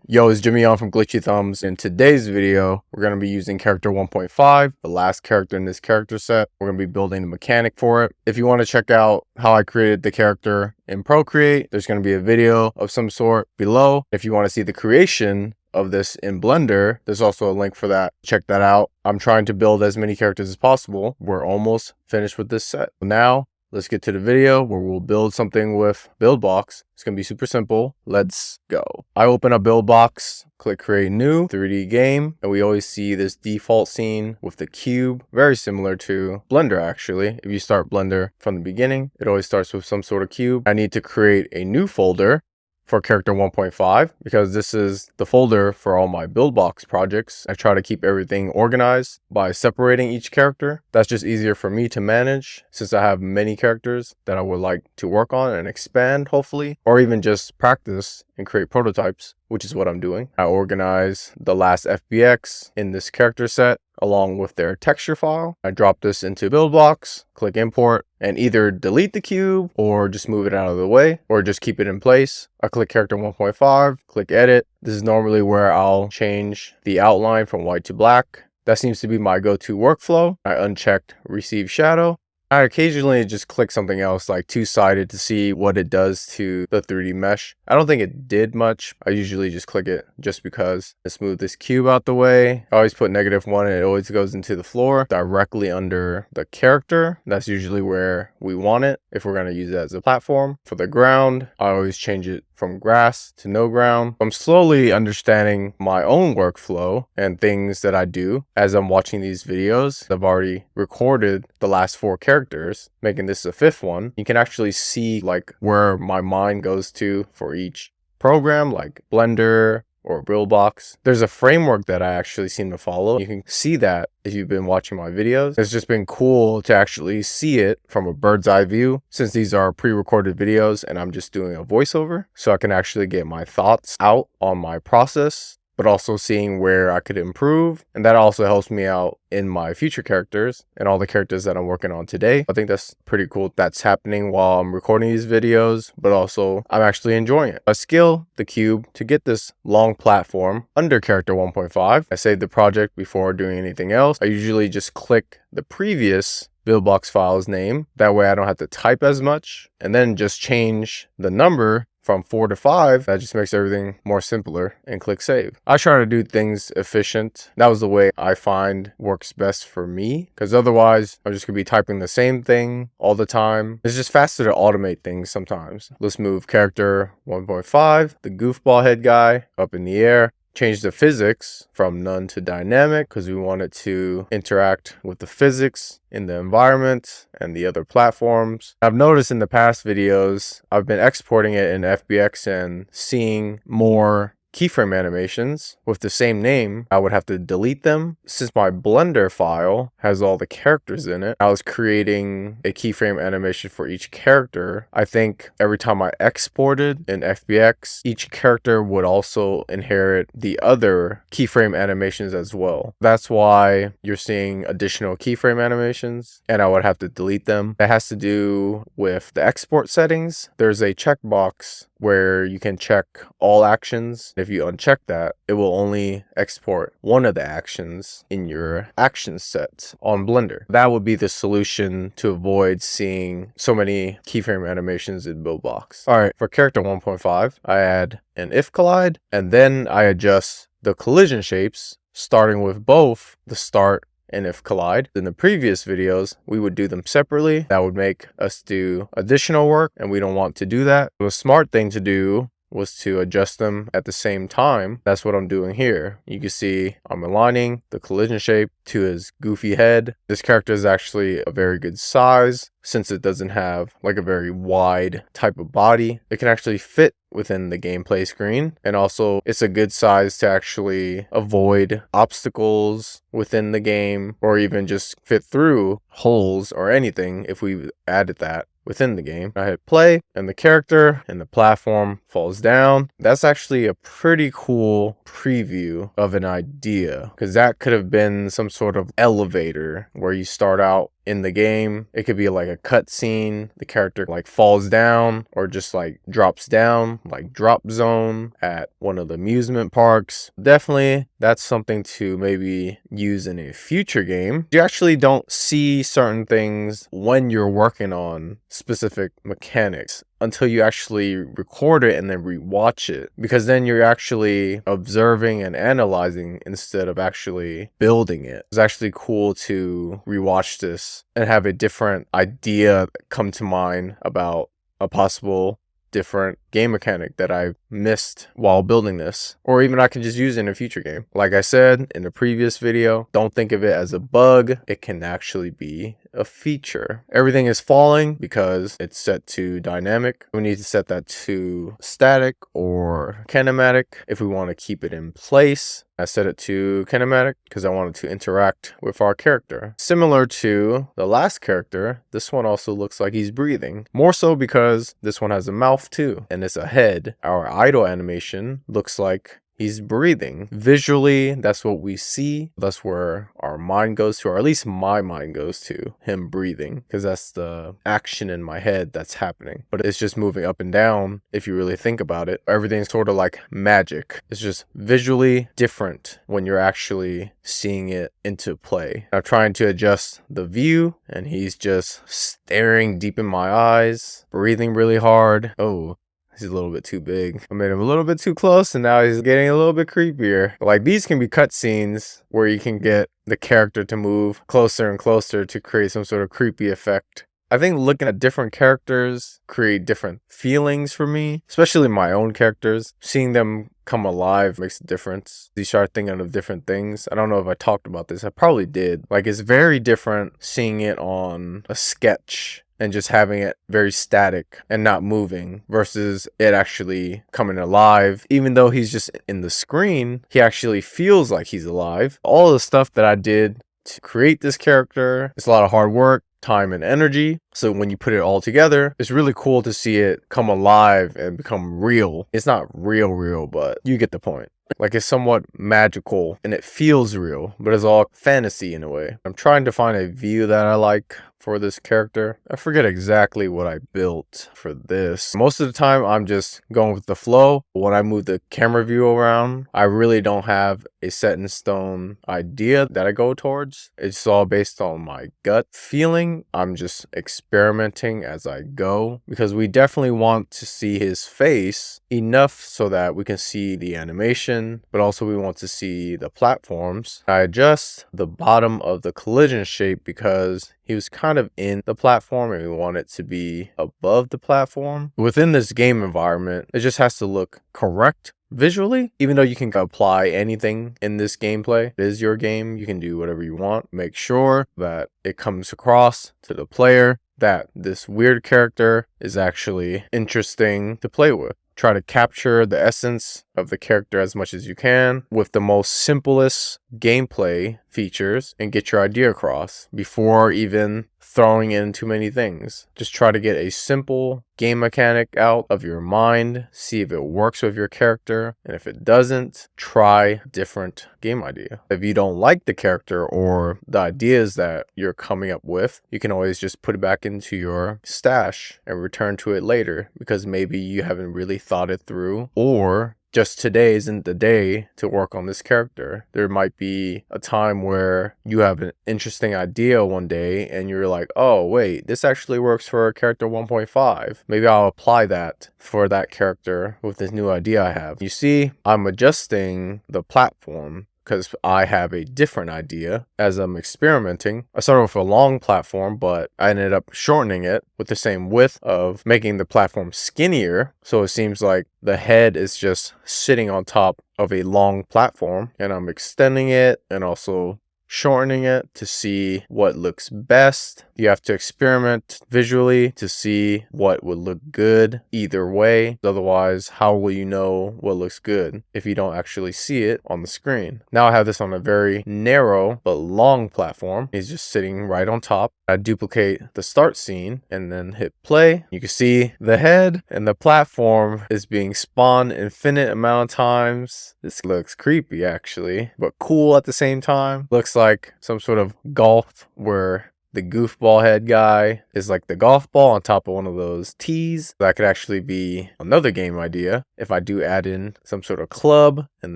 Yo, it's Jimmy on from Glitchy Thumbs. In today's video, we're going to be using character 1.5, the last character in this character set. We're going to be building a mechanic for it. If you want to check out how I created the character in Procreate, there's going to be a video of some sort below. If you want to see the creation of this in Blender, there's also a link for that. Check that out. I'm trying to build as many characters as possible. We're almost finished with this set. Now, let's get to the video where we'll build something with Buildbox. It's going to be super simple. Let's go. I open up Buildbox, click create new 3D game, and we always see this default scene with the cube, very similar to Blender actually. If you start Blender from the beginning, it always starts with some sort of cube. I need to create a new folder for character 1.5 because this is the folder for all my Buildbox projects. I try to keep everything organized by separating each character. That's just easier for me to manage since I have many characters that I would like to work on and expand hopefully, or even just practice and create prototypes, which is what I'm doing. I organize the last FBX in this character set along with their texture file. I drop this into Buildbox, click import, and either delete the cube or just move it out of the way or just keep it in place. I click character 1.5, click edit. This is normally where I'll change the outline from white to black. That seems to be my go-to workflow. I unchecked receive shadow. I occasionally just click something else like two-sided to see what it does to the 3D mesh. I don't think it did much. I usually just click it just because. Let's move this cube out the way. I always put -1 and it always goes into the floor directly under the character. That's usually where we want it if we're going to use it as a platform. For the ground, I always change it from grass to no ground. I'm slowly understanding my own workflow and things that I do as I'm watching these videos. I've already recorded the last 4 characters, making this the 5th one. You can actually see like where my mind goes to for each program, like Blender or Buildbox. There's a framework that I actually seem to follow. You can see that if you've been watching my videos. It's just been cool to actually see it from a bird's eye view since these are pre-recorded videos and I'm just doing a voiceover, so I can actually get my thoughts out on my process, but also seeing where I could improve. And that also helps me out in my future characters and all the characters that I'm working on today. I think that's pretty cool. That's happening while I'm recording these videos, but also I'm actually enjoying it. I scale the cube to get this long platform under character 1.5. I save the project before doing anything else. I usually just click the previous Buildbox file's name. That way I don't have to type as much, and then just change the number from 4 to 5. That just makes everything more simpler, and click save. I try to do things efficient. That was the way I find works best for me, because otherwise I'm just gonna be typing the same thing all the time. It's just faster to automate things sometimes. Let's move character 1.5, the Goofball Head guy, up in the air. Change the physics from none to dynamic because we want it to interact with the physics in the environment and the other platforms. I've noticed in the past videos, I've been exporting it in FBX and seeing more keyframe animations with the same name. I would have to delete them. Since my Blender file has all the characters in it, I was creating a keyframe animation for each character. I think every time I exported in FBX, each character would also inherit the other keyframe animations as well. That's why you're seeing additional keyframe animations and I would have to delete them. That has to do with the export settings. There's a checkbox where you can check all actions. If you uncheck that, it will only export one of the actions in your action set on Blender. That would be the solution to avoid seeing so many keyframe animations in Buildbox. All right, for character 1.5, I add an if collide, and then I adjust the collision shapes, starting with both the start and if collide. In the previous videos, we would do them separately. That would make us do additional work, and we don't want to do that. The smart thing to do was to adjust them at the same time. That's what I'm doing here. You can see I'm aligning the collision shape to his goofy head. This character is actually a very good size since it doesn't have like a very wide type of body. It can actually fit within the gameplay screen, and also it's a good size to actually avoid obstacles within the game or even just fit through holes or anything if we added that within the game. I hit play and the character and the platform falls down. That's actually a pretty cool preview of an idea because that could have been some sort of elevator where you start out in the game. It could be like a cutscene, the character like falls down or just like drops down, like drop zone at one of the amusement parks. Definitely that's something to maybe use in a future game. You actually don't see certain things when you're working on specific mechanics until you actually record it and then rewatch it, because then you're actually observing and analyzing instead of actually building it. It's actually cool to rewatch this and have a different idea come to mind about a possible different game mechanic that I missed while building this, or even I can just use it in a future game. Like I said in the previous video, don't think of it as a bug. It can actually be a feature. Everything is falling because it's set to dynamic. We need to set that to static or kinematic if we want to keep it in place. I set it to kinematic because I wanted to interact with our character. Similar to the last character, this one also looks like he's breathing. More so because this one has a mouth too, and it's a head. Our idle animation looks like he's breathing. Visually, that's what we see. That's where our mind goes to, or at least my mind goes to, him breathing, because that's the action in my head that's happening. But it's just moving up and down if you really think about it. Everything's sort of like magic. It's just visually different when you're actually seeing it into play. I'm trying to adjust the view, and he's just staring deep in my eyes, breathing really hard. Oh, he's a little bit too big. I made him a little bit too close, and now he's getting a little bit creepier. Like, these can be cutscenes where you can get the character to move closer and closer to create some sort of creepy effect. I think looking at different characters create different feelings for me, especially my own characters. Seeing them come alive makes a difference. You start thinking of different things. I don't know if I talked about this. I probably did. Like, it's very different seeing it on a sketch and just having it very static and not moving versus it actually coming alive. Even though he's just in the screen, he actually feels like he's alive. All the stuff that I did to create this character, it's a lot of hard work, time, and energy. So when you put it all together, it's really cool to see it come alive and become real. It's not real, but you get the point. Like, it's somewhat magical and it feels real, but it's all fantasy in a way. I'm trying to find a view that I like for this character. I forget exactly what I built for this. Most of the time, I'm just going with the flow. When I move the camera view around, I really don't have a set in stone idea that I go towards. It's all based on my gut feeling. I'm just experimenting as I go, because we definitely want to see his face enough so that we can see the animation, but also we want to see the platforms. I adjust the bottom of the collision shape because he was kind of in the platform and we want it to be above the platform. Within this game environment, it just has to look correct visually. Even though you can apply anything in this gameplay, it is your game, you can do whatever you want. Make sure that it comes across to the player that this weird character is actually interesting to play with. Try to capture the essence of the character as much as you can with the most simplest gameplay features and get your idea across before even throwing in too many things. Just try to get a simple game mechanic out of your mind, see if it works with your character, and if it doesn't, try a different game idea. If you don't like the character or the ideas that you're coming up with, you can always just put it back into your stash and return to it later, because maybe you haven't really thought it through, or just today isn't the day to work on this character. There might be a time where you have an interesting idea one day and you're like, oh wait, this actually works for character 1.5. Maybe I'll apply that for that character with this new idea I have. You see, I'm adjusting the platform because I have a different idea as I'm experimenting. I started with a long platform, but I ended up shortening it with the same width of making the platform skinnier. So it seems like the head is just sitting on top of a long platform, and I'm extending it and also shortening it to see what looks best. You have to experiment visually to see what would look good either way. Otherwise, how will you know what looks good if you don't actually see it on the screen? Now I have this on a very narrow but long platform. He's just sitting right on top. I duplicate the start scene and then hit play. You can see the head and the platform is being spawned infinite amount of times. This looks creepy actually, but cool at the same time. Looks like some sort of golf where The Goofball Head guy is like the golf ball on top of one of those tees. That could actually be another game idea if I do add in some sort of club and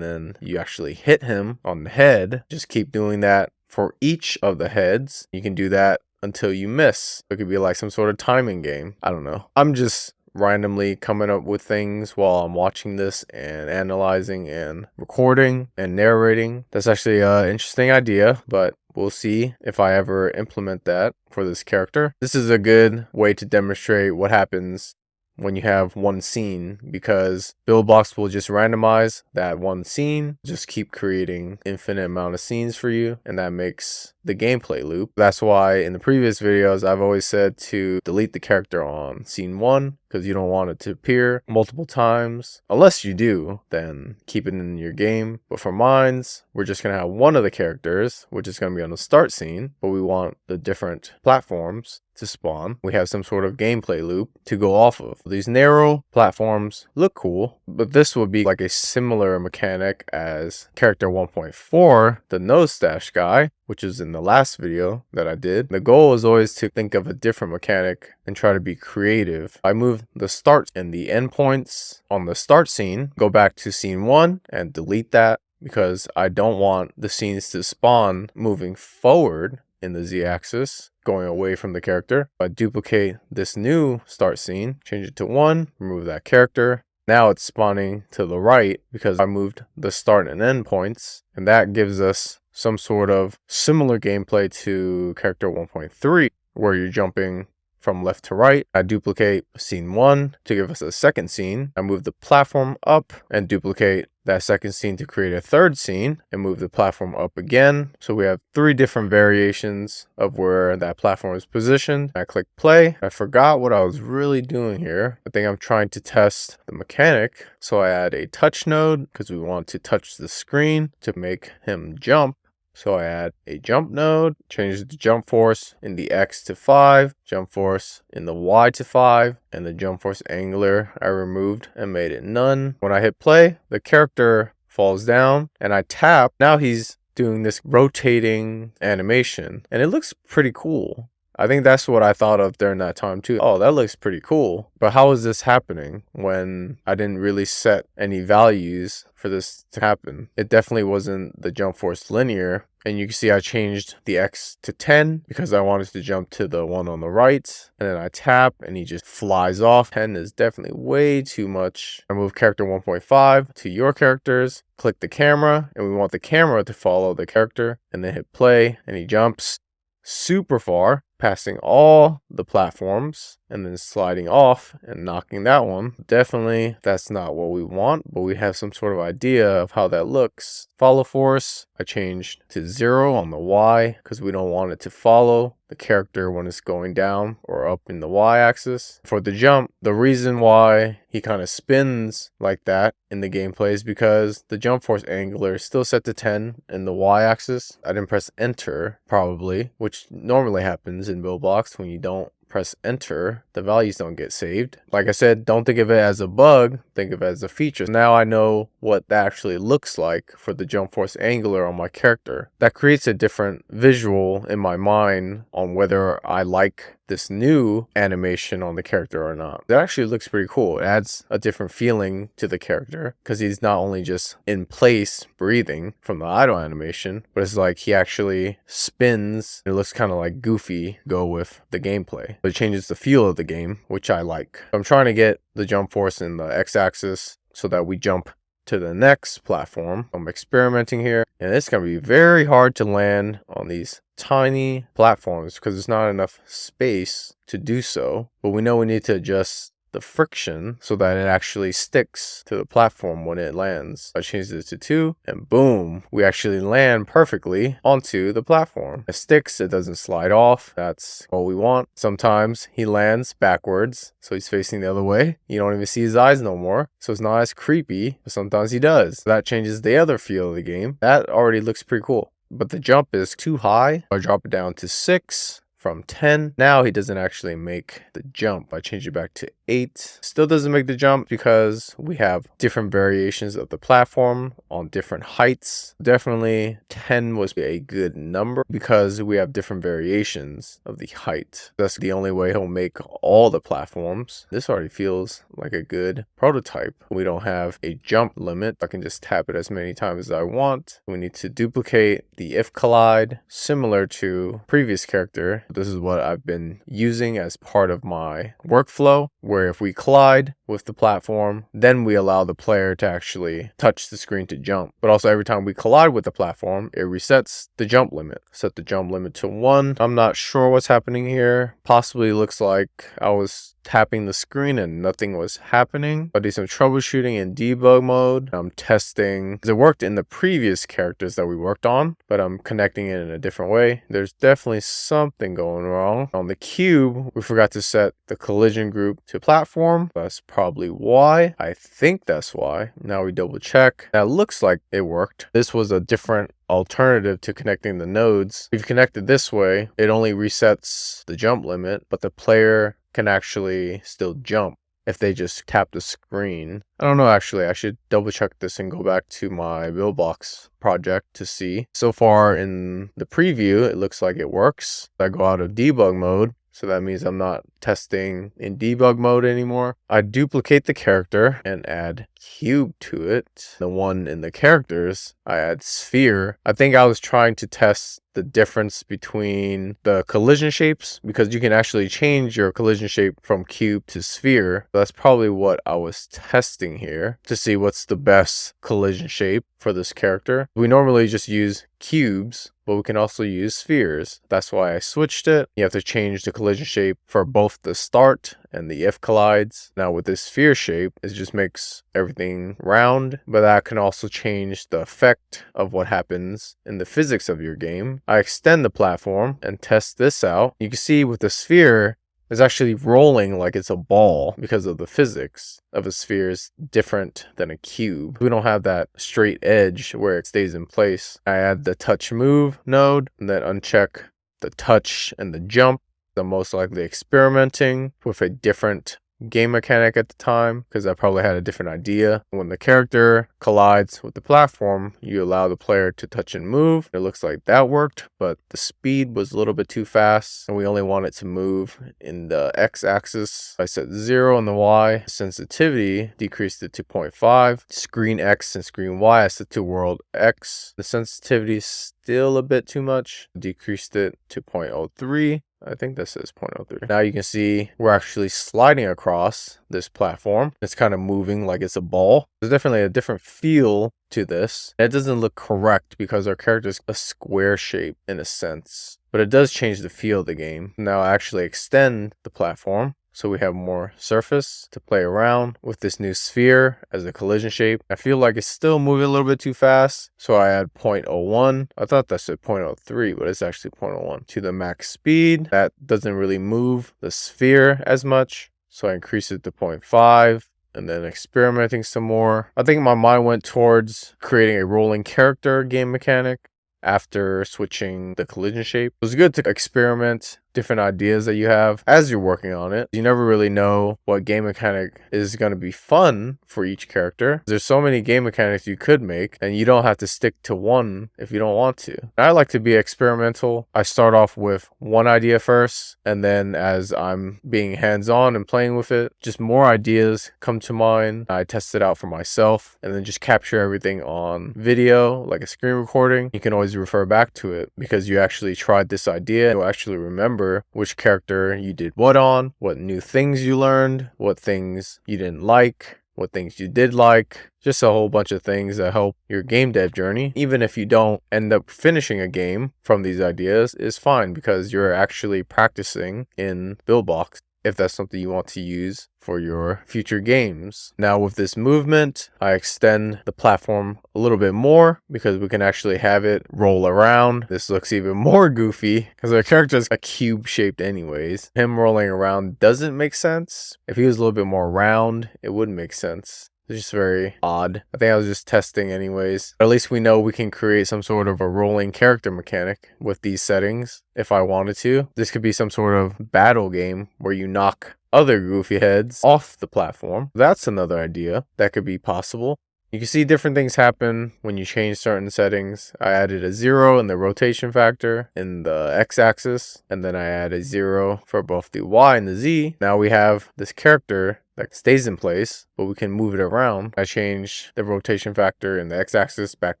then you actually hit him on the head. Just keep doing that for each of the heads. You can do that until you miss. It could be like some sort of timing game. I don't know. I'm just randomly coming up with things while I'm watching this and analyzing and recording and narrating. That's actually an interesting idea, but we'll see if I ever implement that for this character. This is a good way to demonstrate what happens when you have one scene, because Buildbox will just randomize that one scene, just keep creating infinite amount of scenes for you, and that makes the gameplay loop. That's why in the previous videos I've always said to delete the character on scene 1, because you don't want it to appear multiple times. Unless you do, then keep it in your game. But for mines, we're just going to have one of the characters, which is going to be on the start scene, but we want the different platforms to spawn. We have some sort of gameplay loop to go off of. These narrow platforms look cool, but this would be like a similar mechanic as character 1.4, the nose stash guy, which is in the last video that I did. The goal is always to think of a different mechanic and try to be creative. I move the start and the end points on the start scene, go back to scene 1 and delete that, because I don't want the scenes to spawn moving forward in the z-axis, going away from the character. I duplicate this new start scene, change it to 1, remove that character. Now it's spawning to the right because I moved the start and end points, and that gives us some sort of similar gameplay to character 1.3, where you're jumping from left to right. I duplicate scene 1 to give us a second scene. I move the platform up and duplicate that second scene to create a third scene and move the platform up again. So we have 3 different variations of where that platform is positioned. I click play. I forgot what I was really doing here. I think I'm trying to test the mechanic. So I add a touch node because we want to touch the screen to make him jump. So I add a jump node, change the jump force in the X to 5, jump force in the Y to 5, and the jump force angular I removed and made it none. When I hit play, the character falls down and I tap. Now he's doing this rotating animation and it looks pretty cool. I think that's what I thought of during that time too. Oh, that looks pretty cool. But how is this happening when I didn't really set any values for this to happen? It definitely wasn't the jump force linear. And you can see I changed the X to 10 because I wanted to jump to the one on the right. And then I tap and he just flies off. 10 is definitely way too much. I move character 1.5 to your characters, click the camera, and we want the camera to follow the character, and then hit play and he jumps super far, passing all the platforms and then sliding off and knocking that one. Definitely that's not what we want, but we have some sort of idea of how that looks. Follow force, I changed to 0 on the Y because we don't want it to follow the character when it's going down or up in the Y axis. For the jump, the reason why he kind of spins like that in the gameplay is because the jump force angular is still set to 10 in the Y axis. I didn't press enter probably, which normally happens in Buildbox. When you don't press enter, the values don't get saved. Like I said, don't think of it as a bug, think of it as a feature. Now I know what that actually looks like for the jump force angular on my character. That creates a different visual in my mind on whether I like this new animation on the character or not. That actually looks pretty cool. It adds a different feeling to the character because he's not only just in place breathing from the idle animation, but it's like he actually spins. It looks kind of like Goofy go with the gameplay. It changes the feel of the game, which I like. I'm trying to get the jump force in the x-axis so that we jump to the next platform. I'm experimenting here, and it's going to be very hard to land on these tiny platforms because there's not enough space to do so. But we know we need to adjust the friction so that it actually sticks to the platform when it lands. I changed it to 2 and boom, we actually land perfectly onto the platform. It sticks, it doesn't slide off. That's what we want. Sometimes he lands backwards, so he's facing the other way. You don't even see his eyes no more, so it's not as creepy, but sometimes he does. That changes the other feel of the game. That already looks pretty cool. But the jump is too high. I drop it down to 6 from 10. Now he doesn't actually make the jump. I change it back to 8 still doesn't make the jump because we have different variations of the platform on different heights. Definitely 10 was a good number because we have different variations of the height. That's the only way he'll make all the platforms. This already feels like a good prototype. We don't have a jump limit. I can just tap it as many times as I want. We need to duplicate the if collide similar to previous character. This is what I've been using as part of my workflow, where if we collide with the platform, then we allow the player to actually touch the screen to jump. But also every time we collide with the platform, it resets the jump limit. Set the jump limit to 1. I'm not sure what's happening here. Possibly looks like I was tapping the screen and nothing was happening. I do some troubleshooting in debug mode. I'm testing, because it worked in the previous characters that we worked on, but I'm connecting it in a different way. There's definitely something going wrong. On the cube, we forgot to set the collision group to platform. That's probably why. I think that's why. Now we double check. That looks like it worked. This was a different alternative to connecting the nodes. If you connect it this way, it only resets the jump limit, but the player can actually still jump if they just tap the screen. I don't know, actually. I should double check this and go back to my Buildbox project to see. So far in the preview, it looks like it works. I go out of debug mode. So that means I'm not testing in debug mode anymore. I duplicate the character and add cube to it. The one in the characters, I add sphere. I think I was trying to test the difference between the collision shapes, because you can actually change your collision shape from cube to sphere. That's probably what I was testing here to see what's the best collision shape for this character. We normally just use cubes, but we can also use spheres. That's why I switched it. You have to change the collision shape for both the start and the if collides. Now with this sphere shape, it just makes everything round, but that can also change the effect of what happens in the physics of your game. I extend the platform and test this out. You can see with the sphere, it's actually rolling like it's a ball because of the physics of a sphere is different than a cube. We don't have that straight edge where it stays in place. I add the touch move node and then uncheck the touch and the jump. I'm most likely experimenting with a different game mechanic at the time because I probably had a different idea. When the character collides with the platform, you allow the player to touch and move. It looks like that worked, but the speed was a little bit too fast and we only want it to move in the x-axis. I set 0 on the y. Sensitivity decreased it to 0.5. Screen x and screen y I set to world x. The sensitivity is still a bit too much. Decreased it to 0.03. I think this is 0.03. Now you can see we're actually sliding across this platform. It's kind of moving like it's a ball. There's definitely a different feel to this. It doesn't look correct because our character is a square shape in a sense, but it does change the feel of the game. Now I actually extend the platform, so we have more surface to play around with this new sphere as a collision shape. I feel like it's still moving a little bit too fast, so I add 0.01. I thought that said 0.03, but it's actually 0.01 to the max speed. That doesn't really move the sphere as much, so I increase it to 0.5. And then experimenting some more. I think my mind went towards creating a rolling character game mechanic after switching the collision shape. It was good to experiment different ideas that you have as you're working on it. You never really know what game mechanic is going to be fun for each character. There's so many game mechanics you could make and you don't have to stick to one if you don't want to. I like to be experimental. I start off with one idea first, and then as I'm being hands-on and playing with it, just more ideas come to mind. I test it out for myself and then just capture everything on video like a screen recording. You can always refer back to it because you actually tried this idea. You'll actually remember which character you did what on, what new things you learned, what things you didn't like, what things you did like. Just a whole bunch of things that help your game dev journey. Even if you don't end up finishing a game from these ideas, is fine because you're actually practicing in Buildbox if that's something you want to use for your future games. Now with this movement, I extend the platform a little bit more because we can actually have it roll around. This looks even more goofy because our character is a cube shaped anyways. Him rolling around doesn't make sense. If he was a little bit more round, it would make sense. It's just very odd. I think I was just testing anyways. At least we know we can create some sort of a rolling character mechanic with these settings if I wanted to. This could be some sort of battle game where you knock other goofy heads off the platform. That's another idea that could be possible. You can see different things happen when you change certain settings. I added a 0 in the rotation factor in the x-axis, and then I add a 0 for both the y and the z. Now we have this character that stays in place, but we can move it around. I changed the rotation factor in the x-axis back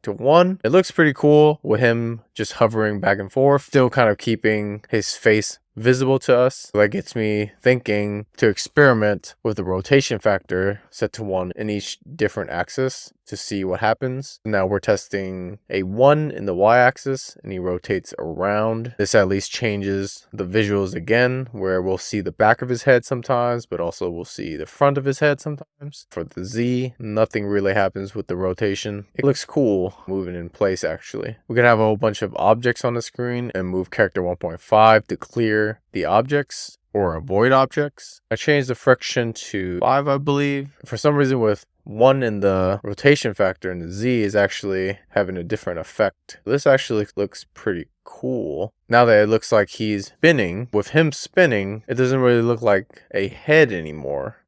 to 1. It looks pretty cool with him just hovering back and forth, still kind of keeping his face visible to us. So that gets me thinking to experiment with the rotation factor set to 1 in each different axis to see what happens. Now we're testing a 1 in the y-axis and he rotates around. This at least changes the visuals again, where we'll see the back of his head sometimes, but also we'll see the front of his head sometimes. For the Z, nothing really happens with the rotation. It looks cool moving in place actually. We can have a whole bunch of objects on the screen and move character 1.5 to clear the objects or avoid objects. I changed the friction to 5, I believe. For some reason with 1 in the rotation factor and the Z is actually having a different effect. This actually looks pretty cool. Now that it looks like he's spinning, with him spinning, it doesn't really look like a head anymore.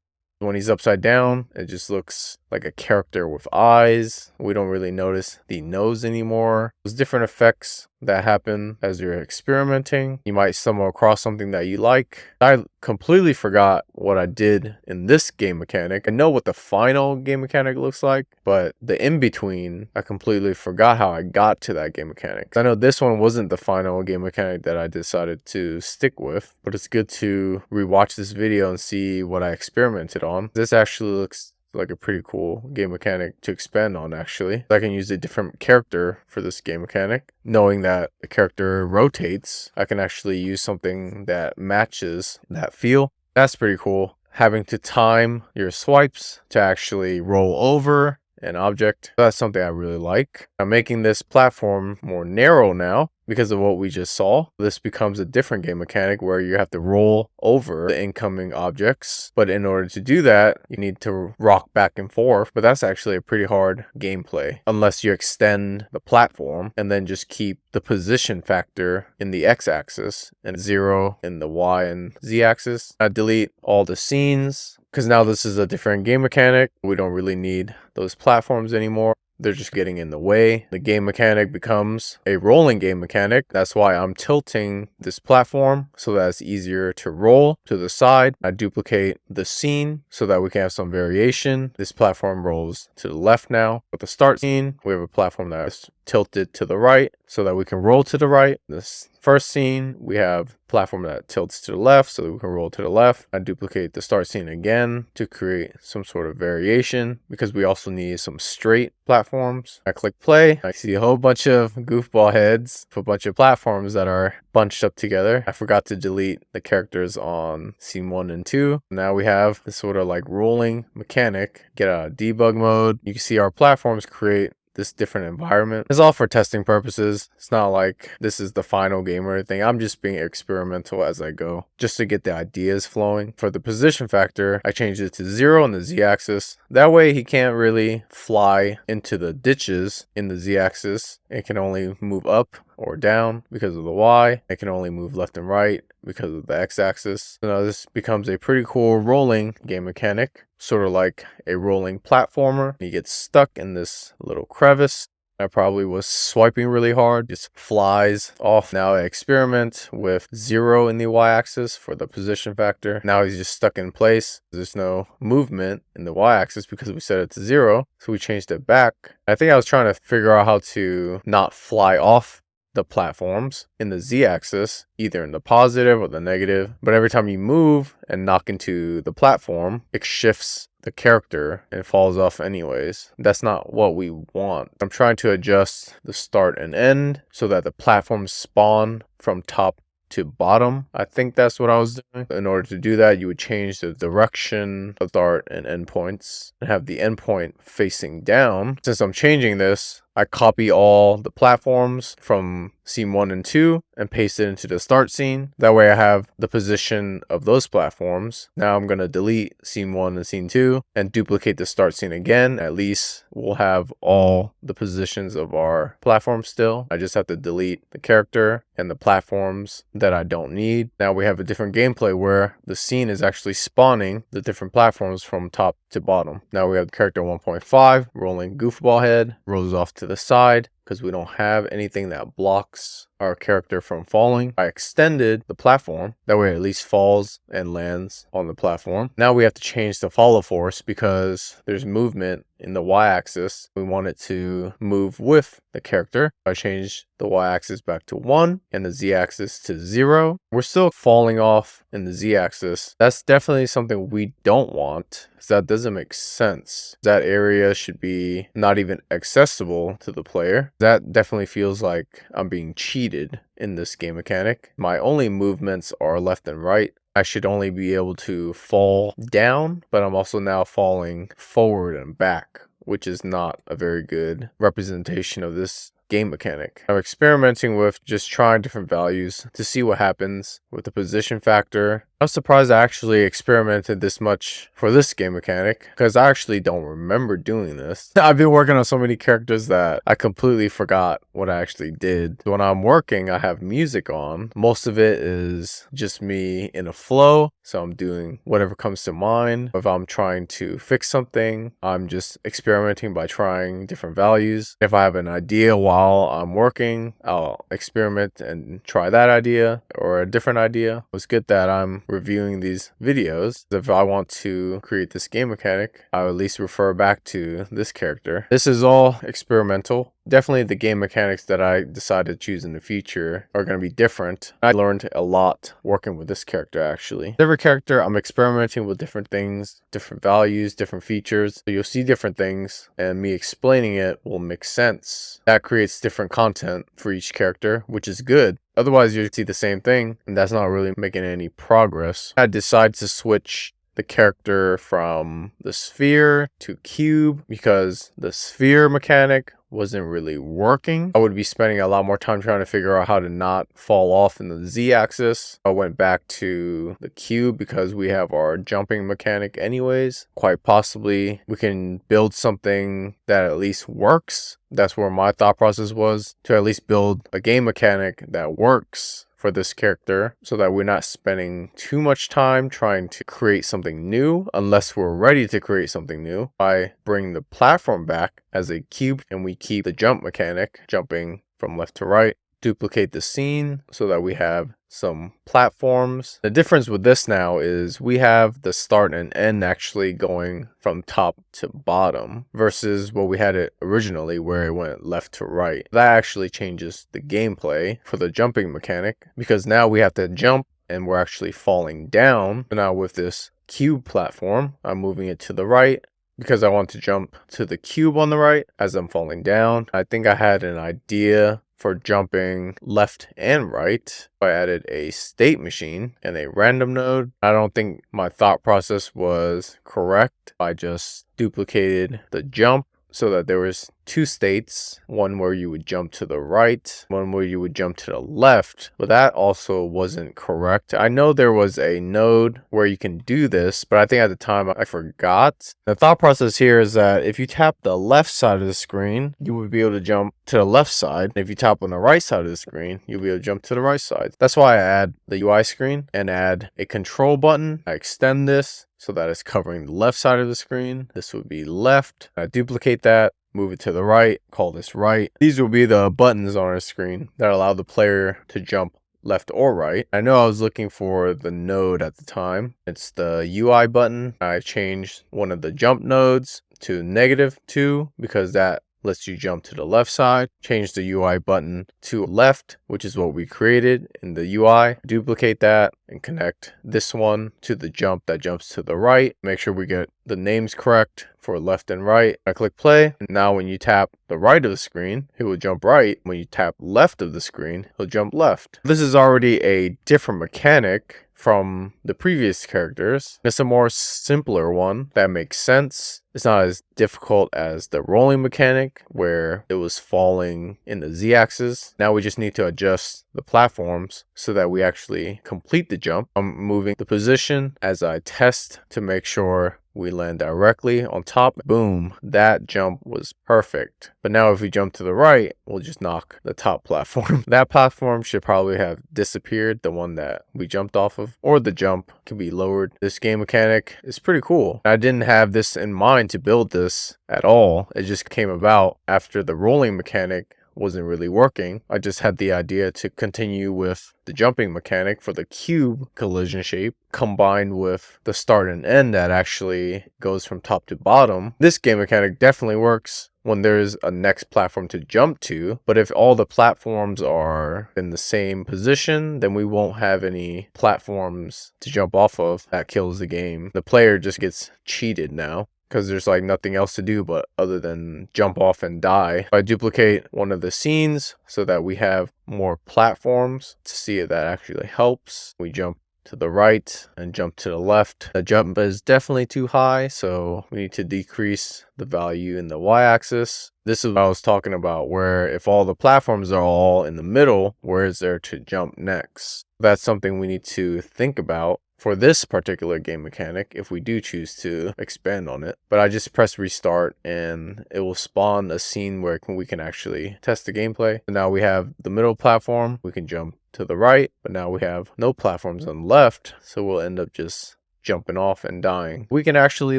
When he's upside down, it just looks like a character with eyes. We don't really notice the nose anymore. There's different effects that happen as you're experimenting. You might stumble across something that you like. I completely forgot what I did in this game mechanic. I know what the final game mechanic looks like, but the in-between, I completely forgot how I got to that game mechanic. I know this one wasn't the final game mechanic that I decided to stick with, but it's good to rewatch this video and see what I experimented on. This actually looks like a pretty cool game mechanic to expand on actually. I can use a different character for this game mechanic. Knowing that the character rotates, I can actually use something that matches that feel. That's pretty cool. Having to time your swipes to actually roll over an object. That's something I really like. I'm making this platform more narrow now because of what we just saw. This becomes a different game mechanic where you have to roll over the incoming objects. But in order to do that, you need to rock back and forth. But that's actually a pretty hard gameplay unless you extend the platform and then just keep the position factor in the x-axis and 0 in the y and z-axis. I delete all the scenes because now this is a different game mechanic. We don't really need those platforms anymore. They're just getting in the way. The game mechanic becomes a rolling game mechanic. That's why I'm tilting this platform so that it's easier to roll to the side. I duplicate the scene so that we can have some variation. This platform rolls to the left now. With the start scene, we have a platform that is tilted to the right so that we can roll to the right. This first scene, we have a platform that tilts to the left so that we can roll to the left. I duplicate the start scene again to create some sort of variation because we also need some straight platforms. I click play. I see a whole bunch of goofball heads, a bunch of platforms that are bunched up together. I forgot to delete the characters on scene 1 and 2. Now we have this sort of like rolling mechanic. Get out of debug mode. You can see our platforms create this different environment. It's all for testing purposes. It's not like this is the final game or anything. I'm just being experimental as I go, just to get the ideas flowing. For the position factor, I changed it to 0 on the z-axis. That way he can't really fly into the ditches in the z-axis. It can only move up or down because of the y. It can only move left and right because of the x-axis. So now this becomes a pretty cool rolling game mechanic, sort of like a rolling platformer. He gets stuck in this little crevice. I probably was swiping really hard, just flies off. Now I experiment with 0 in the y-axis for the position factor. Now he's just stuck in place. There's no movement in the y-axis because we set it to 0. So we changed it back. I think I was trying to figure out how to not fly off the platforms in the z-axis, either in the positive or the negative. But every time you move and knock into the platform, it shifts the character and falls off anyways. That's not what we want. I'm trying to adjust the start and end so that the platforms spawn from top to bottom. I think that's what I was doing. In order to do that, you would change the direction of start and end points and have the end point facing down. Since I'm changing this, I copy all the platforms from scene 1 and 2 and paste it into the start scene. That way I have the position of those platforms. Now I'm going to delete scene 1 and scene 2 and duplicate the start scene again. At least we'll have all the positions of our platform still. I just have to delete the character and the platforms that I don't need. Now we have a different gameplay where the scene is actually spawning the different platforms from top to bottom. Now we have character 1.5 rolling Goofball Head, rolls off to the side because we don't have anything that blocks our character from falling. I extended the platform, that way it at least falls and lands on the platform. Now we have to change the follow force because there's movement in the y-axis. We want it to move with the character. I changed the y-axis back to 1 and the z-axis to 0. We're still falling off in the z-axis. That's definitely something we don't want, because that doesn't make sense. That area should be not even accessible to the player. That definitely feels like I'm being cheated in this game mechanic. My only movements are left and right. I should only be able to fall down, but I'm also now falling forward and back, which is not a very good representation of this game mechanic. I'm experimenting with just trying different values to see what happens with the position factor. I'm surprised I actually experimented this much for this game mechanic, because I actually don't remember doing this. I've been working on so many characters that I completely forgot what I actually did. When I'm working, I have music on. Most of it is just me in a flow, so I'm doing whatever comes to mind. If I'm trying to fix something, I'm just experimenting by trying different values. If I have an idea while I'm working, I'll experiment and try that idea or a different idea. It's good that I'm reviewing these videos. If I want to create this game mechanic, I will at least refer back to this character. This is all experimental. Definitely the game mechanics that I decide to choose in the future are going to be different. I learned a lot working with this character actually. Every character I'm experimenting with different things, different values, different features. So you'll see different things and me explaining it will make sense. That creates different content for each character, which is good. Otherwise you see the same thing and that's not really making any progress. I decided to switch the character from the sphere to cube because the sphere mechanic wasn't really working. I would be spending a lot more time trying to figure out how to not fall off in the z-axis. I went back to the cube because we have our jumping mechanic anyways. Quite possibly we can build something that at least works. That's where my thought process was, to at least build a game mechanic that works for this character so that we're not spending too much time trying to create something new unless we're ready to create something new. I bring the platform back as a cube and we keep the jump mechanic, jumping from left to right. Duplicate the scene so that we have some platforms. The difference with this now is we have the start and end actually going from top to bottom versus what we had it originally where it went left to right. That actually changes the gameplay for the jumping mechanic because now we have to jump and we're actually falling down. Now with this cube platform, I'm moving it to the right because I want to jump to the cube on the right as I'm falling down. I think I had an idea for jumping left and right. I added a state machine and a random node. I don't think my thought process was correct. I just duplicated the jump so that there was two states, one where you would jump to the right, one where you would jump to the left, but that also wasn't correct. I know there was a node where you can do this, but I think at the time I forgot. The thought process here is that if you tap the left side of the screen, you would be able to jump to the left side. If you tap on the right side of the screen, you'll be able to jump to the right side. That's why I add the UI screen and add a control button. I extend this so that it's covering the left side of the screen. This would be left. I duplicate that, move it to the right, call this right. These will be the buttons on our screen that allow the player to jump left or right. I know I was looking for the node at the time. It's the UI button. I changed one of the jump nodes to -2 because that lets you jump to the left side. Change the UI button to left, which is what we created in the UI. Duplicate that and connect this one to the jump that jumps to the right. Make sure we get the names correct for left and right. I click play. And now when you tap the right of the screen, it will jump right. When you tap left of the screen, it'll jump left. This is already a different mechanic from the previous characters. It's a more simpler one that makes sense. It's not as difficult as the rolling mechanic where it was falling in the z-axis. Now we just need to adjust the platforms so that we actually complete the jump. I'm moving the position as I test to make sure we land directly on top. Boom, that jump was perfect. But now if we jump to the right, we'll just knock the top platform. That platform should probably have disappeared, the one that we jumped off of, or the jump can be lowered. This game mechanic is pretty cool. I didn't have this in mind to build this at all. It just came about after the rolling mechanic wasn't really working. I just had the idea to continue with the jumping mechanic for the cube collision shape combined with the start and end that actually goes from top to bottom. This game mechanic definitely works when there's a next platform to jump to, but if all the platforms are in the same position, then we won't have any platforms to jump off of. That kills the game. The player just gets cheated now, because there's like nothing else to do but other than jump off and die. I duplicate one of the scenes so that we have more platforms to see if that actually helps. We jump to the right and jump to the left. The jump is definitely too high, so we need to decrease the value in the y-axis. This is what I was talking about, where if all the platforms are all in the middle, where is there to jump next? That's something we need to think about for this particular game mechanic if we do choose to expand on it. But I just press restart and it will spawn a scene where we can actually test the gameplay. So now we have the middle platform, we can jump to the right, but now we have no platforms on the left, so we'll end up just jumping off and dying. We can actually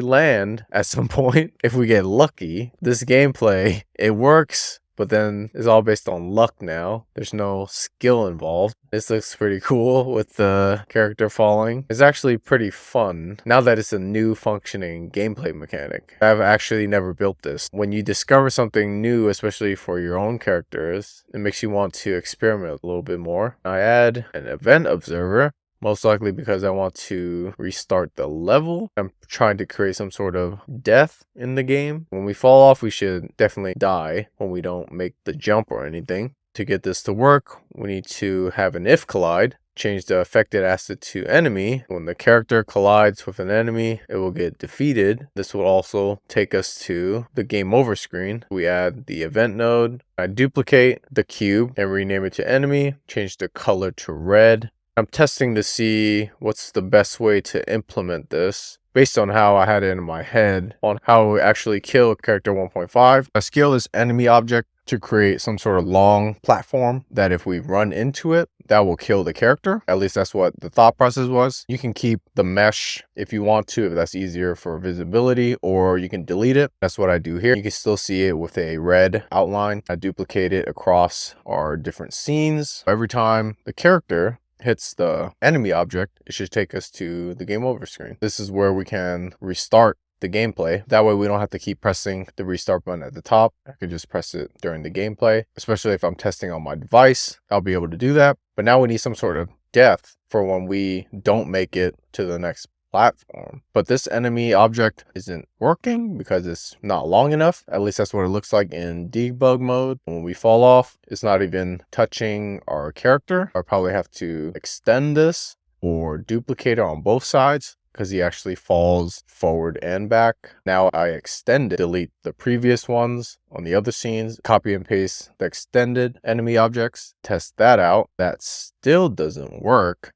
land at some point if we get lucky. This gameplay, it works, but then it's all based on luck now. There's no skill involved. This looks pretty cool with the character falling. It's actually pretty fun now that it's a new functioning gameplay mechanic. I've actually never built this. When you discover something new, especially for your own characters, it makes you want to experiment a little bit more. I add an event observer, most likely because I want to restart the level. I'm trying to create some sort of death in the game. When we fall off, we should definitely die when we don't make the jump or anything. To get this to work, we need to have an if collide. Change the affected asset to enemy. When the character collides with an enemy, it will get defeated. This will also take us to the game over screen. We add the event node. I duplicate the cube and rename it to enemy. Change the color to red. I'm testing to see what's the best way to implement this based on how I had it in my head on how we actually kill character 1.5. I scale this enemy object to create some sort of long platform that if we run into it, that will kill the character. At least that's what the thought process was. You can keep the mesh if you want to, if that's easier for visibility, or you can delete it. That's what I do here. You can still see it with a red outline. I duplicate it across our different scenes. Every time the character hits the enemy object, it should take us to the game over screen. This is where we can restart the gameplay. That way we don't have to keep pressing the restart button at the top. I can just press it during the gameplay, especially if I'm testing on my device. I'll be able to do that. But now we need some sort of death for when we don't make it to the next platform. But this enemy object isn't working because it's not long enough. At least that's what it looks like in debug mode. When we fall off, it's not even touching our character. I'll probably have to extend this or duplicate it on both sides, because he actually falls forward and back. Now I extend it, delete the previous ones on the other scenes, copy and paste the extended enemy objects, test that out. That still doesn't work,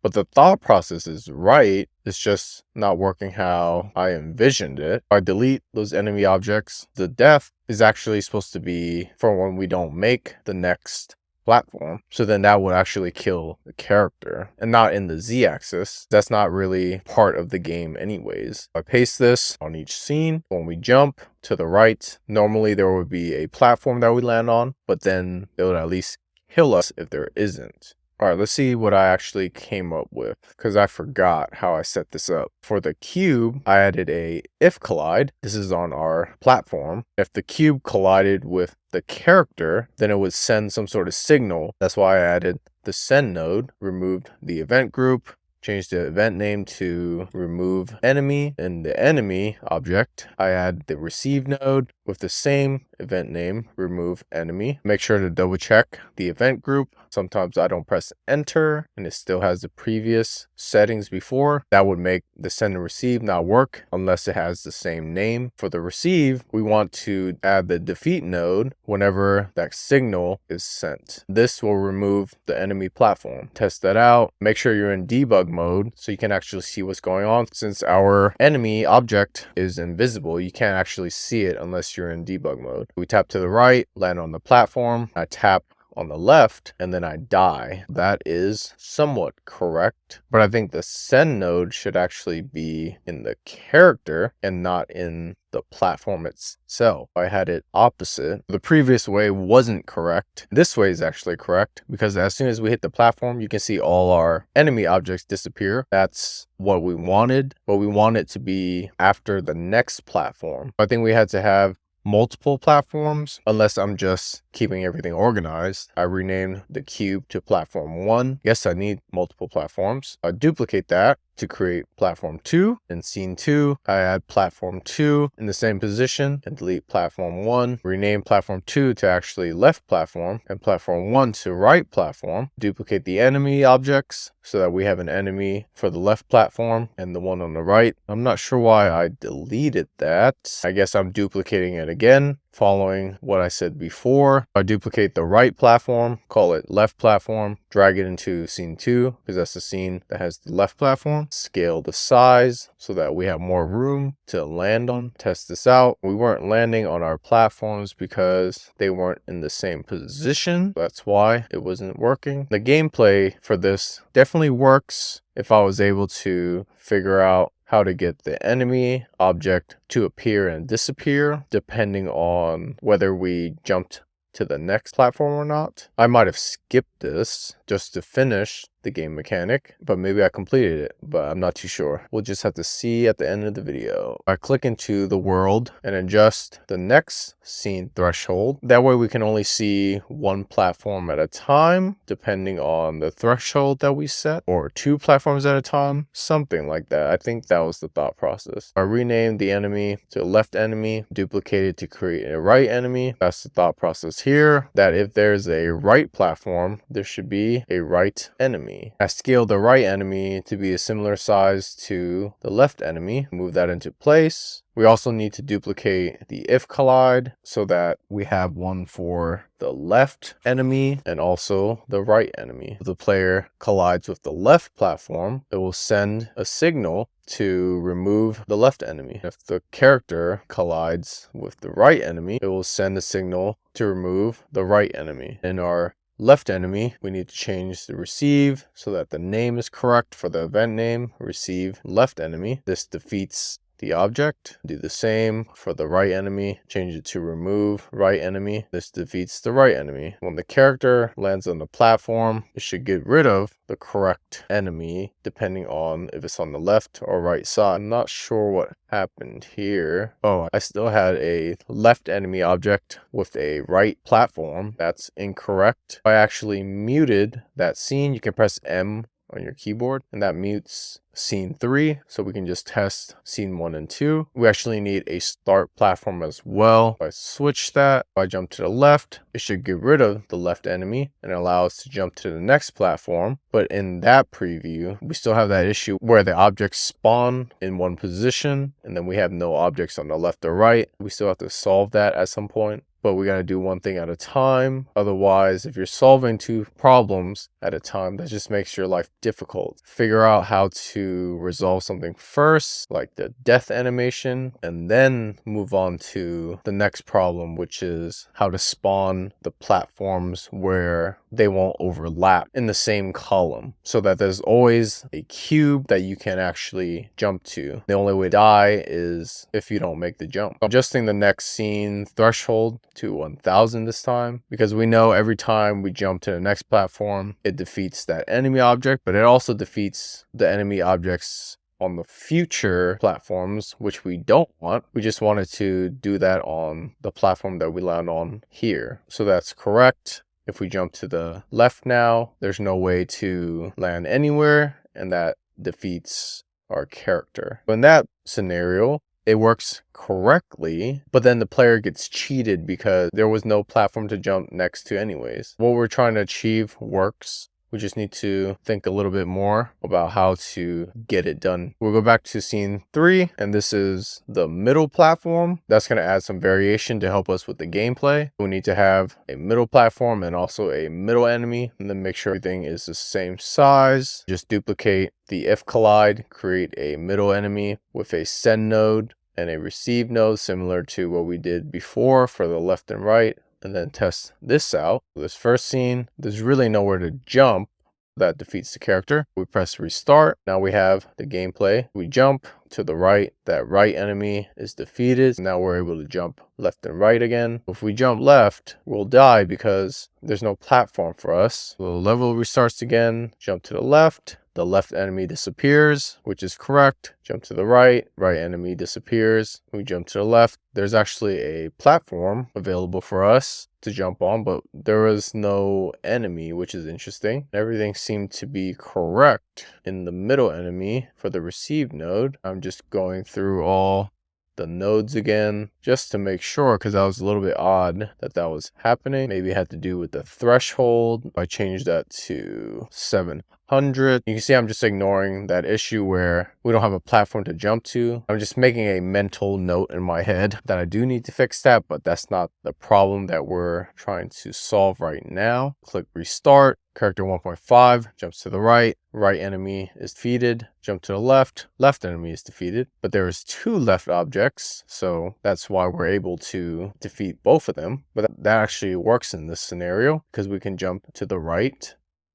but the thought process is right. It's just not working how I envisioned it. I delete those enemy objects. The death is actually supposed to be for when we don't make the next platform, so then that would actually kill the character and not in the z-axis. That's not really part of the game anyways. I paste this on each scene. When we jump to the right, normally there would be a platform that we land on, but then it would at least kill us if there isn't. All right, let's see what I actually came up with, because I forgot how I set this up. For the cube, I added a if collide. This is on our platform. If the cube collided with the character, then it would send some sort of signal. That's why I added the send node, removed the event group, change the event name to remove enemy. In the enemy object, I add the receive node with the same event name, remove enemy. Make sure to double check the event group. Sometimes I don't press enter and it still has the previous settings before. That would make the send and receive not work unless it has the same name. For the receive, we want to add the defeat node whenever that signal is sent. This will remove the enemy platform. Test that out. Make sure you're in debug mode so you can actually see what's going on. Since our enemy object is invisible, you can't actually see it unless you're in debug mode. We tap to the right, land on the platform. I tap on the left, and then I die. That is somewhat correct, but I think the send node should actually be in the character and not in the platform itself. I had it opposite. The previous way wasn't correct. This way is actually correct because as soon as we hit the platform, you can see all our enemy objects disappear. That's what we wanted, but we want it to be after the next platform. I think we had to have multiple platforms unless I'm just keeping everything organized. I renamed the cube to platform 1. Yes, I need multiple platforms. I duplicate that to create platform 2. In scene 2, I add platform 2 in the same position and delete platform 1. Rename platform 2 to actually left platform and platform 1 to right platform. Duplicate the enemy objects so that we have an enemy for the left platform and the one on the right. I'm not sure why I deleted that. I guess I'm duplicating it again, following what I said before. I duplicate the right platform, call it left platform, drag it into scene 2 because that's the scene that has the left platform. Scale the size so that we have more room to land on. Test this out. We weren't landing on our platforms because they weren't in the same position. That's why it wasn't working. The gameplay for this definitely works if I was able to figure out how to get the enemy object to appear and disappear depending on whether we jumped to the next platform or not. I might have skipped this just to finish the game mechanic, but maybe I completed it, but I'm not too sure. We'll just have to see at the end of the video. I click into the world and adjust the next scene threshold. That way we can only see one platform at a time, depending on the threshold that we set, or 2 platforms at a time, something like that. I think that was the thought process. I renamed the enemy to left enemy, duplicated to create a right enemy. That's the thought process here, that if there's a right platform, there should be a right enemy. I scaled the right enemy to be a similar size to the left enemy. Move that into place. We also need to duplicate the if collide so that we have one for the left enemy and also the right enemy. If the player collides with the left platform, it will send a signal to remove the left enemy. If the character collides with the right enemy, it will send a signal to remove the right enemy. In our left enemy, we need to change the receive so that the name is correct for the event name, receive left enemy. This defeats the object. Do the same for the right enemy, change it to remove right enemy. This defeats the right enemy. When the character lands on the platform, it should get rid of the correct enemy depending on if it's on the left or right side. I'm not sure what happened here. Oh, I still had a left enemy object with a right platform. That's incorrect. I actually muted that scene. You can press M on your keyboard and that mutes scene 3, so we can just test scene 1 and 2. We actually need a start platform as well. If I switch that, if I jump to the left, it should get rid of the left enemy and allow us to jump to the next platform. But in that preview, we still have that issue where the objects spawn in one position and then we have no objects on the left or right. We still have to solve that at some point, but we got to do one thing at a time. Otherwise, if you're solving 2 problems at a time, that just makes your life difficult. Figure out how to resolve something first, like the death animation, and then move on to the next problem, which is how to spawn the platforms where they won't overlap in the same column so that there's always a cube that you can actually jump to. The only way to die is if you don't make the jump. Adjusting the next scene threshold to 1000 this time, because we know every time we jump to the next platform, it defeats that enemy object, but it also defeats the enemy objects on the future platforms, which we don't want. We just wanted to do that on the platform that we land on here. So that's correct. If we jump to the left now, there's no way to land anywhere, and that defeats our character. But in that scenario, it works correctly, but then the player gets cheated because there was no platform to jump next to anyways. What we're trying to achieve works. We just need to think a little bit more about how to get it done. We'll go back to scene 3, and this is the middle platform. That's going to add some variation to help us with the gameplay. We need to have a middle platform and also a middle enemy, and then make sure everything is the same size. Just duplicate the if collide, create a middle enemy with a send node and a receive node, similar to what we did before for the left and right. And then test this out. This first scene, there's really nowhere to jump. That defeats the character. We press restart. Now we have the gameplay. We jump to the right. That right enemy is defeated. Now we're able to jump left and right again. If we jump left, we'll die because there's no platform for us. So the level restarts again. Jump to the left. The left enemy disappears, which is correct. Jump to the right. Right enemy disappears. We jump to the left. There's actually a platform available for us to jump on, but there was no enemy, which is interesting. Everything seemed to be correct in the middle enemy for the receive node. I'm just going through all the nodes again just to make sure, because that was a little bit odd that that was happening. Maybe it had to do with the threshold. I changed that to 700. You can see I'm just ignoring that issue where we don't have a platform to jump to. I'm just making a mental note in my head that I do need to fix that, but that's not the problem that we're trying to solve right now. Click restart. Character 1.5 jumps to the right. Right enemy is defeated. Jump to the left. Left enemy is defeated. But there is 2 left objects, so that's why we're able to defeat both of them. But that actually works in this scenario because we can jump to the right.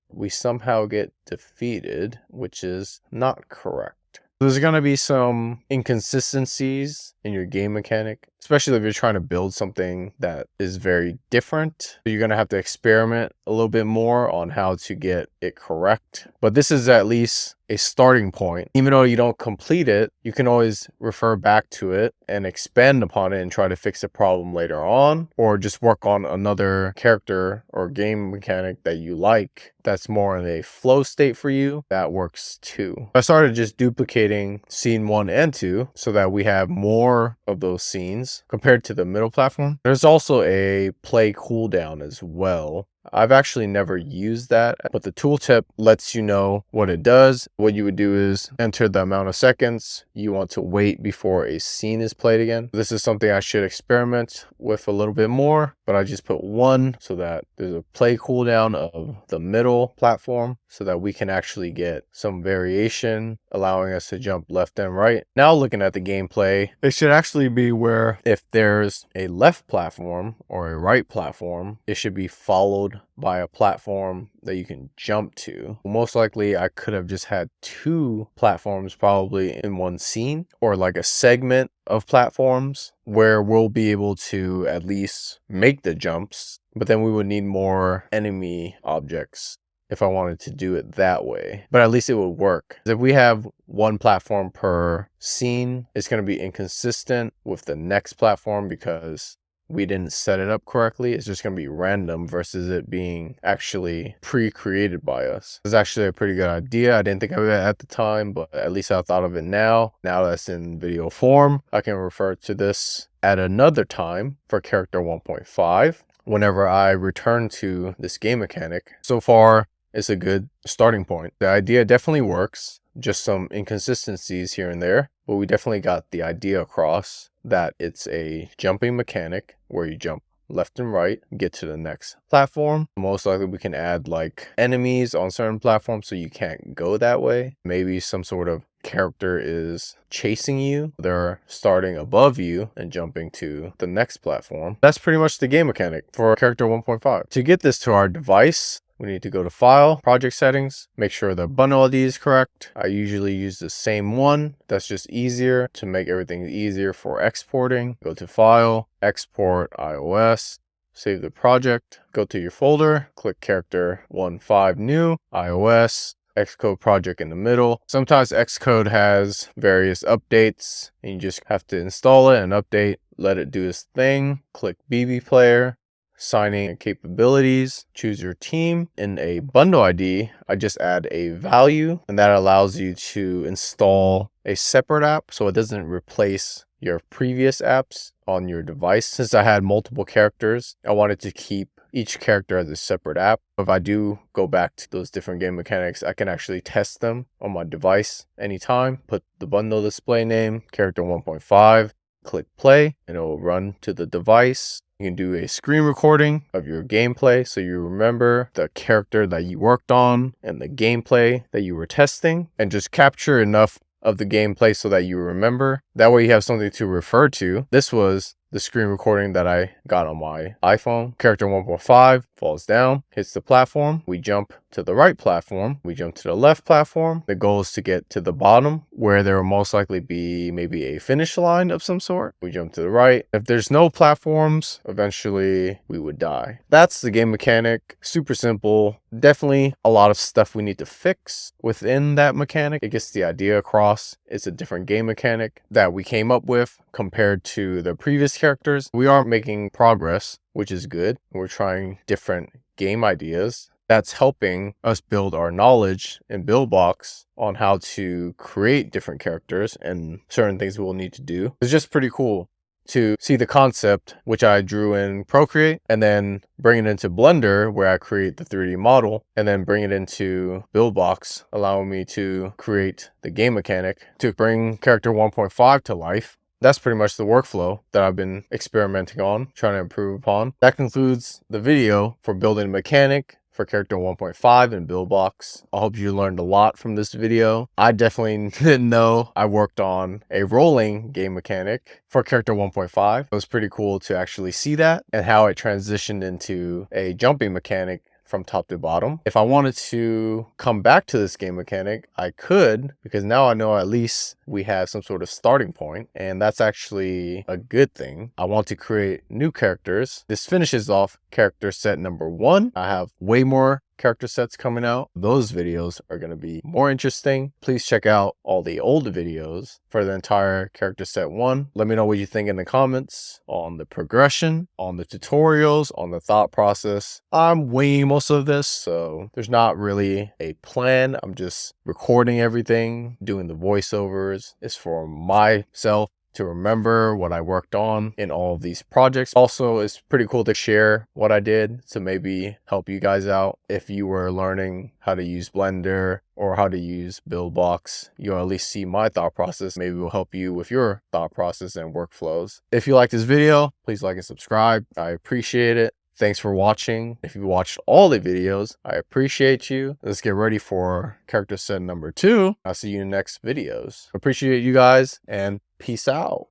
We somehow get defeated, which is not correct. There's going to be some inconsistencies in your game mechanic, especially if you're trying to build something that is very different. You're going to have to experiment a little bit more on how to get it correct. But this is at least a starting point. Even though you don't complete it, you can always refer back to it and expand upon it and try to fix the problem later on, or just work on another character or game mechanic that you like that's more in a flow state for you. That works too. I started just duplicating scene 1 and 2 so that we have more of those scenes compared to the middle platform. There's also a play cooldown as well. I've actually never used that, but the tooltip lets you know what it does. What you would do is enter the amount of seconds you want to wait before a scene is played again. This is something I should experiment with a little bit more, but I just put 1 so that there's a play cooldown of the middle platform so that we can actually get some variation, allowing us to jump left and right. Now looking at the gameplay, it should actually be where if there's a left platform or a right platform, it should be followed by a platform that you can jump to. Most likely I could have just had 2 platforms probably in one scene, or like a segment of platforms where we'll be able to at least make the jumps, but then we would need more enemy objects if I wanted to do it that way. But at least it would work. If we have 1 platform per scene, it's going to be inconsistent with the next platform because we didn't set it up correctly. It's just going to be random versus it being actually pre-created by us. It's actually a pretty good idea. I didn't think of it at the time, but at least I thought of it now. Now that's in video form, I can refer to this at another time for character 1.5 whenever I return to this game mechanic. So far, it's a good starting point. The idea definitely works. Just some inconsistencies here and there, but we definitely got the idea across that it's a jumping mechanic where you jump left and right, get to the next platform. Most likely we can add like enemies on certain platforms so you can't go that way. Maybe some sort of character is chasing you. They're starting above you and jumping to the next platform. That's pretty much the game mechanic for character 1.5. To get this to our device, we need to go to File, Project Settings, make sure the bundle ID is correct. I usually use the same one. That's just easier to make everything easier for exporting. Go to File, Export iOS, save the project, go to your folder, click Character 1.5 New, iOS, xCode project in the middle. Sometimes xCode has various updates and you just have to install it and update, let it do its thing. Click BB Player, signing and capabilities, choose your team. In a bundle ID, I just add a value, and that allows you to install a separate app so it doesn't replace your previous apps on your device. Since I had multiple characters, I wanted to keep each character as a separate app. If I do go back to those different game mechanics, I can actually test them on my device anytime. Put the bundle display name, character 1.5, click play, and it will run to the device. You can do a screen recording of your gameplay so you remember the character that you worked on and the gameplay that you were testing, and just capture enough of the gameplay so that you remember. That way you have something to refer to. This was the screen recording that I got on my iPhone. Character 1.5 falls down, hits the platform. We jump to the right platform. We jump to the left platform. The goal is to get to the bottom where there will most likely be maybe a finish line of some sort. We jump to the right. If there's no platforms, eventually we would die. That's the game mechanic. Super simple. Definitely a lot of stuff we need to fix within that mechanic. It gets the idea across. It's a different game mechanic that we came up with compared to the previous characters. We are making progress, which is good. We're trying different game ideas. That's helping us build our knowledge in Buildbox on how to create different characters and certain things we will need to do. It's just pretty cool to see the concept, which I drew in Procreate, and then bring it into Blender where I create the 3D model, and then bring it into Buildbox, allowing me to create the game mechanic to bring character 1.5 to life. That's pretty much the workflow that I've been experimenting on, trying to improve upon. That concludes the video for building a mechanic for character 1.5 in Buildbox. I hope you learned a lot from this video. I definitely didn't know I worked on a rolling game mechanic for character 1.5. It was pretty cool to actually see that and how it transitioned into a jumping mechanic from top to bottom. If I wanted to come back to this game mechanic, I could, because now I know at least we have some sort of starting point, and that's actually a good thing. I want to create new characters. This finishes off character set number 1. I have way more character sets coming out. Those videos are going to be more interesting. Please check out all the old videos for the entire character set 1. Let me know what you think in the comments on the progression, on the tutorials, on the thought process. I'm winging most of this, so there's not really a plan. I'm just recording everything, doing the voiceovers. It's for myself to remember what I worked on in all of these projects. Also, it's pretty cool to share what I did to maybe help you guys out. If you were learning how to use Blender or how to use Buildbox, you'll at least see my thought process. Maybe it will help you with your thought process and workflows. If you like this video, please like and subscribe. I appreciate it. Thanks for watching. If you watched all the videos, I appreciate you. Let's get ready for character set number 2. I'll see you in the next videos. Appreciate you guys, and peace out.